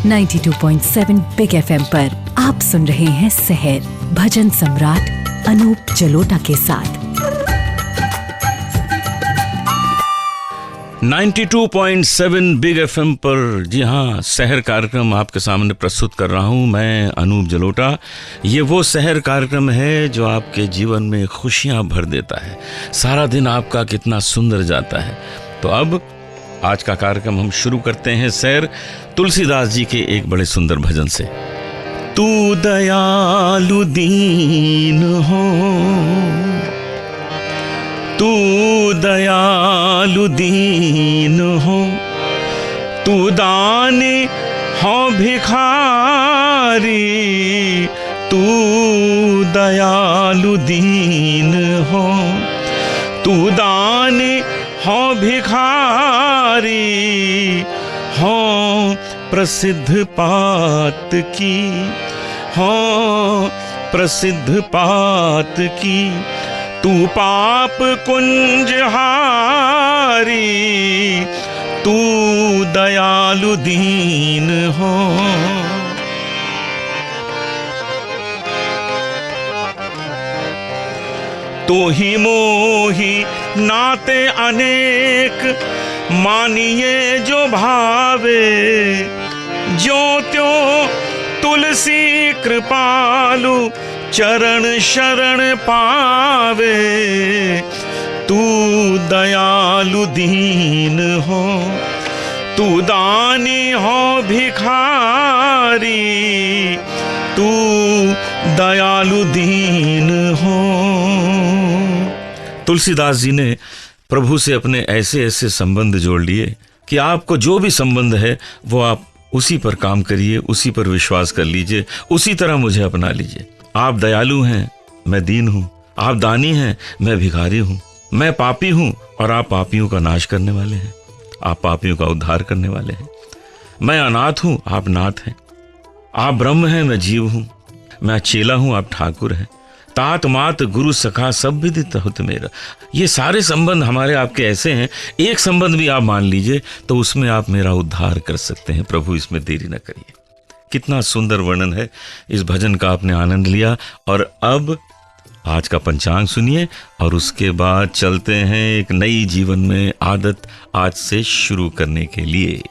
92.7 big FM पर आप सुन रहे हैं सहर भजन सम्राट अनूप जलोटा के साथ। 92.7 बिग FM पर जी हाँ, सहर कार्यक्रम आपके सामने प्रस्तुत कर रहा हूँ मैं अनूप जलोटा। ये वो सहर कार्यक्रम है जो आपके जीवन में खुशियाँ भर देता है, सारा दिन आपका कितना सुंदर जाता है। तो अब आज का कार्यक्रम हम शुरू करते हैं सहर तुलसीदास जी के एक बड़े सुंदर भजन से। तू दयालु दीन हो, तू दयालु दीन हो, तू दानी हो भिखारी, तू दयालु दीन हो, तू दानी हो भिखारी, हो प्रसिद्ध पात की, हो प्रसिद्ध पात की, तू पाप कुंज हारी, तू दयालु दीन हो। तो ही मोही नाते अनेक, मानिए जो भावे, जो त्यों तुलसी कृपालु चरण शरण पावे, तू दयालु दीन हो, तू दानी हो भिखारी, तू दयालु दीन हो। तुलसीदास जी ने प्रभु से अपने ऐसे ऐसे संबंध जोड़ लिए कि आपको जो भी संबंध है वो आप उसी पर काम करिए, उसी पर विश्वास कर लीजिए, उसी तरह मुझे अपना लीजिए। आप दयालु हैं, मैं दीन हूं, आप दानी हैं, मैं भिखारी हूं, मैं पापी हूं और आप पापियों का नाश करने वाले हैं, आप पापियों का उद्धार करने वाले हैं। मैं अनाथ हूं, आप नाथ हैं, आप ब्रह्म हैं, मैं जीव हूं, मैं चेला हूं, आप ठाकुर हैं, तात मात गुरु सखा सब विदित हुत मेरा। ये सारे संबंध हमारे आपके ऐसे हैं, एक संबंध भी आप मान लीजिए तो उसमें आप मेरा उद्धार कर सकते हैं। प्रभु इसमें देरी न करिए। कितना सुंदर वर्णन है, इस भजन का आपने आनंद लिया। और अब आज का पंचांग सुनिए और उसके बाद चलते हैं एक नई जीवन में आदत आज से शुरू करने के लिए।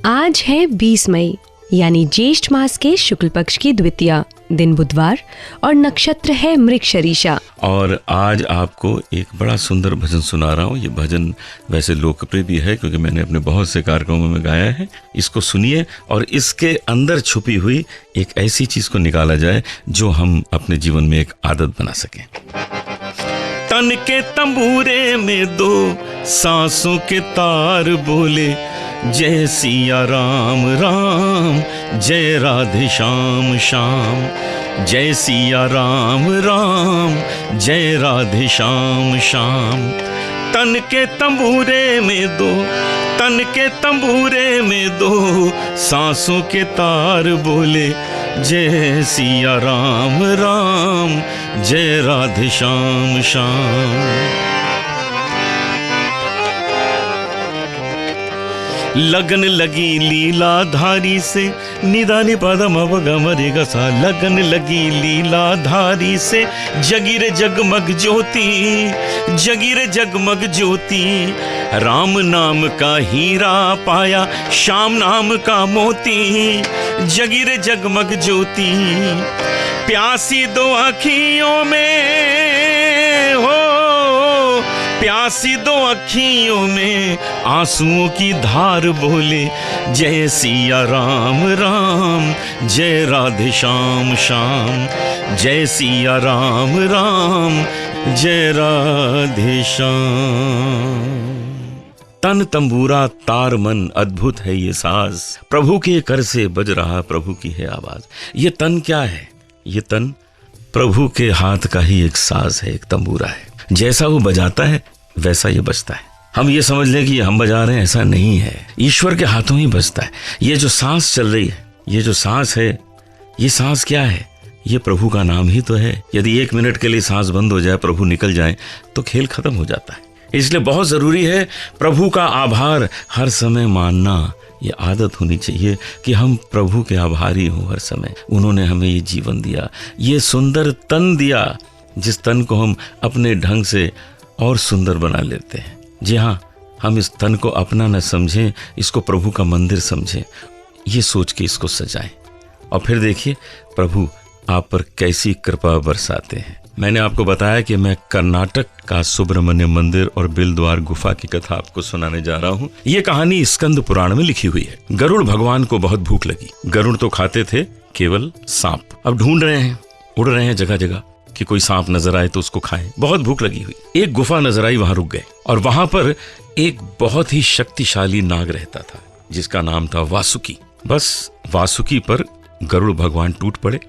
आज है 20 मई यानी ज्येष्ठ मास के शुक्ल पक्ष की द्वितीया, दिन बुधवार और नक्षत्र है मृगशरीषा। और आज आपको एक बड़ा सुंदर भजन सुना रहा हूँ। ये भजन वैसे लोकप्रिय भी है क्योंकि मैंने अपने बहुत से कार्यक्रमों में गाया है। इसको सुनिए और इसके अंदर छुपी हुई एक ऐसी चीज को निकाला जाए जो हम अपने जीवन में एक आदत बना सकें। तन के तंबूरे में दो सांसों के तार बोले, जय सिया राम राम, जय राधे श्याम श्याम, जय सिया राम राम, जय राधे श्याम श्याम। तन के तंबूरे में दो, तन के तंबूरे में दो सांसों के तार बोले, जय सिया राम राम, जय राधे श्याम श्याम। लगन लगी लीलाधारी से, निदानी पदम अवगमरे गसा, लगन लगी लीलाधारी से, जगिर जगमग ज्योति, जगिर जगमग ज्योति, राम नाम का हीरा पाया, श्याम नाम का मोती, जगिर जगमग ज्योति, प्यासी दो अखियों में हो, प्यासी दो अखियों में आंसुओं की धार बोले, जय सिया राम राम, जय राधे श्याम श्याम, जय सिया राम राम, जय राधे श्याम। तन तंबूरा तार मन, अद्भुत है ये साज, प्रभु के कर से बज रहा प्रभु की है आवाज। ये तन क्या है? ये तन प्रभु के हाथ का ही एक साज है, एक तंबूरा है। जैसा वो बजाता है वैसा ये बजता है। हम ये समझ लें कि ये हम बजा रहे हैं, ऐसा नहीं है। ईश्वर के हाथों ही बजता है। ये जो सांस चल रही है, ये जो सांस है, ये सांस क्या है? ये प्रभु का नाम ही तो है। यदि 1 मिनट के लिए सांस बंद हो जाए, प्रभु निकल जाए, तो खेल खत्म हो जाता है। इसलिए बहुत जरूरी है प्रभु का आभार हर समय मानना। ये आदत होनी चाहिए कि हम प्रभु के आभारी हों हर समय। उन्होंने हमें ये जीवन दिया, ये सुंदर तन दिया, जिस तन को हम अपने ढंग से और सुंदर बना लेते हैं। जी हाँ, हम इस तन को अपना न समझें, इसको प्रभु का मंदिर समझें, ये सोच के इसको सजाएं। और फिर देखिए प्रभु आप पर कैसी कृपा बरसाते हैं। मैंने आपको बताया कि मैं कर्नाटक का सुब्रमण्य मंदिर और बिलद्वार गुफा की कथा आपको सुनाने जा रहा हूँ। ये कहानी स्कंद पुराण में लिखी हुई है। गरुड़ भगवान को बहुत भूख लगी। गरुड़ तो खाते थे केवल सांप। अब ढूंढ रहे हैं, उड़ रहे हैं जगह जगह कि कोई सांप नजर आए तो उसको खाएं। बहुत भूख लगी हुई। एक गुफा नजर आई, वहां रुक गए और वहां पर एक बहुत ही शक्तिशाली नाग रहता था जिसका नाम था वासुकी। बस वासुकी पर गरुड़ भगवान टूट पड़े।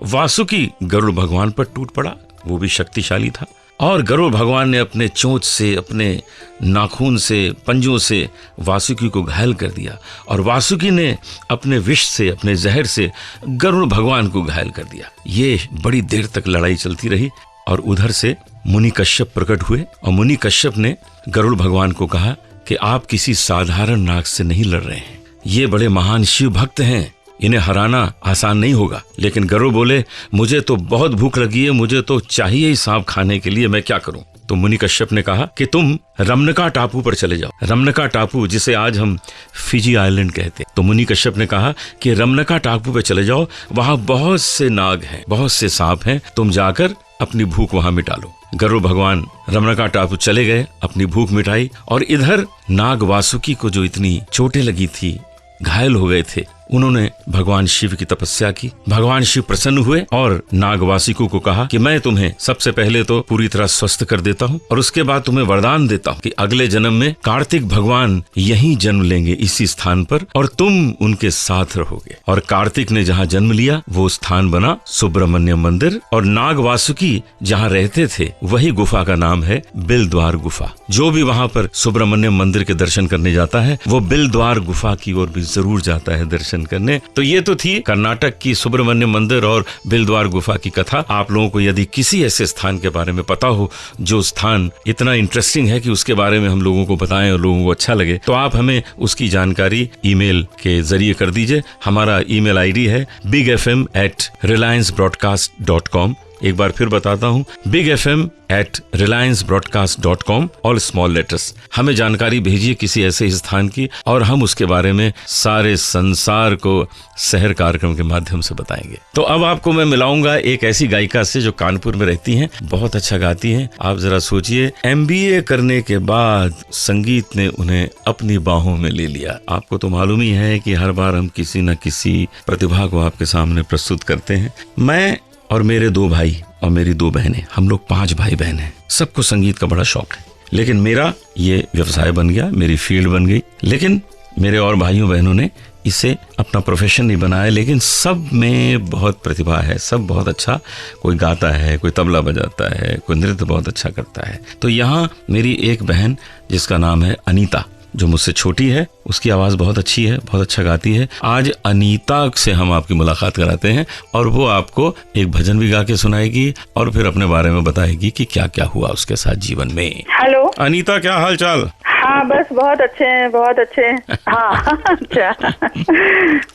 वासुकी गरुड़ भगवान पर टूट पड़ा, वो भी शक्तिशाली था। और गरुड़ भगवान ने अपने चोंच से, अपने नाखून से, पंजों से वासुकी को घायल कर दिया और वासुकी ने अपने विष से, अपने जहर से गरुड़ भगवान को घायल कर दिया। ये बड़ी देर तक लड़ाई चलती रही और उधर से मुनि कश्यप प्रकट हुए और मुनि कश्यप ने गरुड़ भगवान को कहा कि आप किसी साधारण नाग से नहीं लड़ रहे हैं, ये बड़े महान शिव भक्त हैं, इन्हें हराना आसान नहीं होगा। लेकिन गरुड़ बोले मुझे तो बहुत भूख लगी है, मुझे तो चाहिए ही सांप खाने के लिए, मैं क्या करूं। तो मुनि कश्यप ने कहा कि तुम रमनका टापू पर चले जाओ। रमनका टापू जिसे आज हम फिजी आइलैंड कहते हैं। तो मुनि कश्यप ने कहा कि रमनका टापू पर चले जाओ, वहां बहुत से नाग हैं, बहुत से सांप हैं, तुम जाकर अपनी भूख वहां मिटा लो। गरुड़ भगवान रमनका टापू चले गए, अपनी भूख मिटाई और इधर नाग वासुकी को जो इतनी चोटें लगी थी, घायल हो गए थे, उन्होंने भगवान शिव की तपस्या की। भगवान शिव प्रसन्न हुए और नागवासिकों को कहा कि मैं तुम्हें सबसे पहले तो पूरी तरह स्वस्थ कर देता हूँ और उसके बाद तुम्हें वरदान देता हूँ कि अगले जन्म में कार्तिक भगवान यहीं जन्म लेंगे इसी स्थान पर और तुम उनके साथ रहोगे। और कार्तिक ने जहाँ जन्म लिया वो स्थान बना सुब्रमण्य मंदिर और नागवासुकी जहाँ रहते थे वही गुफा का नाम है बिलद्वार गुफा। जो भी वहाँ पर सुब्रमण्य मंदिर के दर्शन करने जाता है वो बिलद्वार गुफा की ओर भी जरूर जाता है दर्शन करने। तो ये तो थी कर्नाटक की सुब्रमण्य मंदिर और बिलद्वार गुफा की कथा। आप लोगों को यदि किसी ऐसे स्थान के बारे में पता हो जो स्थान इतना इंटरेस्टिंग है कि उसके बारे में हम लोगों को बताएं और लोगों को अच्छा लगे, तो आप हमें उसकी जानकारी ईमेल के जरिए कर दीजिए। हमारा ईमेल आईडी है bigfm@reliancebroadcast.com। एक बार फिर बताता हूँ, bigfm@reliancebroadcast.com, ऑल स्मॉल लेटर्स। हमें जानकारी भेजिए किसी ऐसे स्थान की और हम उसके बारे में सारे संसार को शहर कार्यक्रम के माध्यम से बताएंगे। तो अब आपको मैं मिलाऊंगा एक ऐसी गायिका से जो कानपुर में रहती हैं, बहुत अच्छा गाती हैं। आप जरा सोचिए, MBA करने के बाद संगीत ने उन्हें अपनी बाहों में ले लिया। आपको तो मालूम ही है कि हर बार हम किसी न किसी प्रतिभा को आपके सामने प्रस्तुत करते हैं। मैं और मेरे 2 भाई और मेरी 2 बहनें, हम लोग 5 भाई बहन हैं। सबको संगीत का बड़ा शौक है, लेकिन मेरा ये व्यवसाय बन गया, मेरी फील्ड बन गई। लेकिन मेरे और भाइयों बहनों ने इसे अपना प्रोफेशन नहीं बनाया, लेकिन सब में बहुत प्रतिभा है, सब बहुत अच्छा, कोई गाता है, कोई तबला बजाता है, कोई नृत्य बहुत अच्छा करता है। तो यहाँ मेरी एक बहन जिसका नाम है अनीता, जो मुझसे छोटी है, उसकी आवाज बहुत अच्छी है, बहुत अच्छा गाती है। आज अनीता से हम आपकी मुलाकात कराते हैं और वो आपको एक भजन भी गा के सुनाएगी और फिर अपने बारे में बताएगी कि क्या क्या हुआ उसके साथ जीवन में। हेलो अनीता, क्या हाल चाल? हाँ बस बहुत अच्छे हैं, बहुत अच्छे। हाँ अच्छा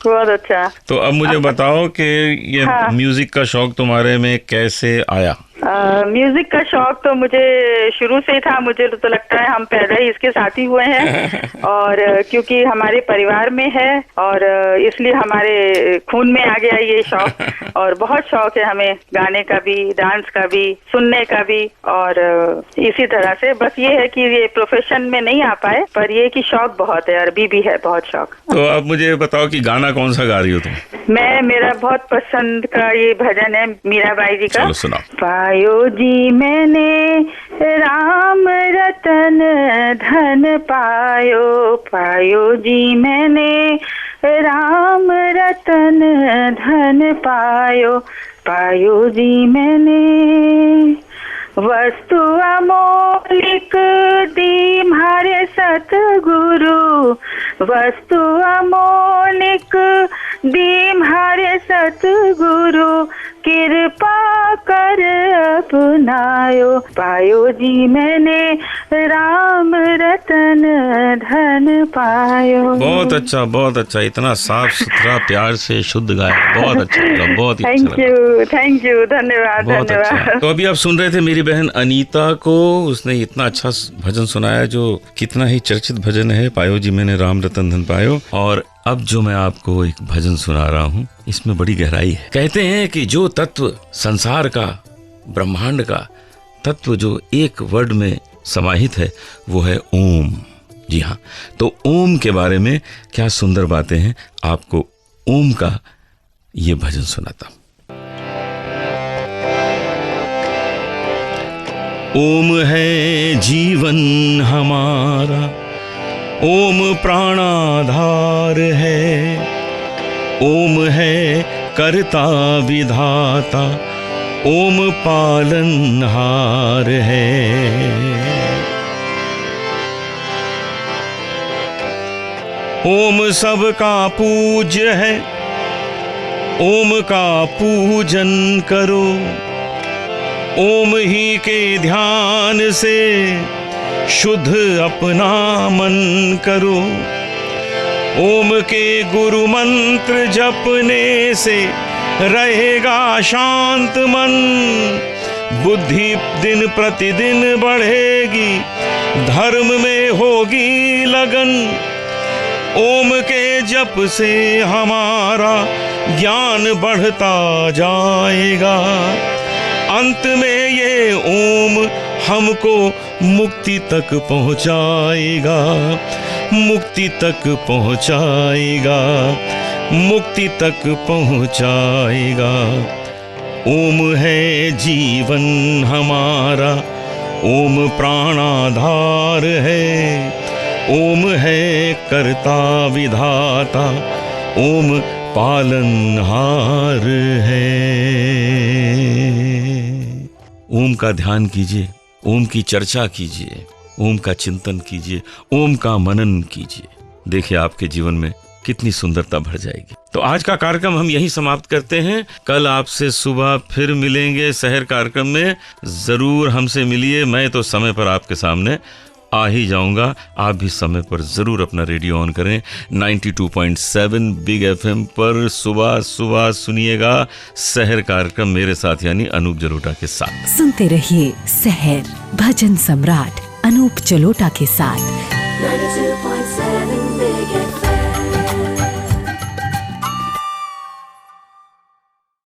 बहुत अच्छा। तो अब मुझे बताओ कि ये म्यूजिक का शौक तुम्हारे में कैसे आया? म्यूजिक का शौक तो मुझे शुरू से ही था। मुझे तो लगता है हम पैदा ही इसके साथ ही हुए हैं और क्योंकि हमारे परिवार में है और इसलिए हमारे खून में आ गया ये शौक। और बहुत शौक है हमें गाने का भी, डांस का भी, सुनने का भी। और इसी तरह से बस ये है कि ये प्रोफेशन में नहीं आ पाए, पर ये कि शौक बहुत है और अभी भी है बहुत शौक। तो अब मुझे बताओ कि गाना कौन सा गा रही हो तुम? मेरा बहुत पसंद का ये भजन है मीराबाई जी का। चलो सुनाओ। पायो जी मैंने राम रतन धन पायो, पायो जी मैंने राम रतन धन पायो, पायो जी मैंने वस्तु अमोलिक दी म्हारे सतगुरु, वस्तु अमोलिक दी म्हारे सतगुरु, कृपा कर अपनायो, पायो जी मैंने राम रतन धन पायो। बहुत अच्छा, इतना साफ सुथरा प्यार से शुद्ध गाया, बहुत अच्छा लगा, बहुत ही थैंक यू, धन्यवाद बहुत अच्छा। तो अभी आप सुन रहे थे मेरी बहन अनीता को, उसने इतना अच्छा भजन सुनाया जो कितना ही चर्चित भजन है, पायो जी मैंने राम रतन धन पायो। और अब जो मैं आपको एक भजन सुना रहा हूँ, इसमें बड़ी गहराई है। कहते हैं कि जो तत्व संसार का, ब्रह्मांड का तत्व जो एक वर्ड में समाहित है वो है ओम। जी हाँ, तो ओम के बारे में क्या सुंदर बातें हैं, आपको ओम का ये भजन सुनाता हूं। ओम है जीवन हमारा, ओम प्राणाधार है, ओम है कर्ता विधाता, ओम पालनहार है। ओम सबका पूज्य है, ओम का पूजन करो, ओम ही के ध्यान से शुद्ध अपना मन करो। ओम के गुरु मंत्र जपने से रहेगा शांत मन, बुद्धि दिन प्रतिदिन बढ़ेगी, धर्म में होगी लगन। ओम के जप से हमारा ज्ञान बढ़ता जाएगा, अंत में ये ओम हमको मुक्ति तक पहुंचाएगा, मुक्ति तक पहुंचाएगा, मुक्ति तक पहुंचाएगा। ओम है जीवन हमारा, ओम प्राणाधार है, ओम है कर्ता विधाता, ओम पालनहार है। ओम का ध्यान कीजिए, ओम की चर्चा कीजिए, ओम का चिंतन कीजिए, ओम का मनन कीजिए, देखिए आपके जीवन में कितनी सुंदरता भर जाएगी। तो आज का कार्यक्रम हम यहीं समाप्त करते हैं। कल आपसे सुबह फिर मिलेंगे शहर कार्यक्रम में। जरूर हमसे मिलिए, मैं तो समय पर आपके सामने आ ही जाऊंगा। आप भी समय पर जरूर अपना रेडियो ऑन करें। 92.7 बिग FM पर सुबह सुबह सुनिएगा शहर कार्यक्रम मेरे साथ यानी अनूप जलोटा के साथ। सुनते रहिए शहर भजन सम्राट अनूप जलोटा के साथ।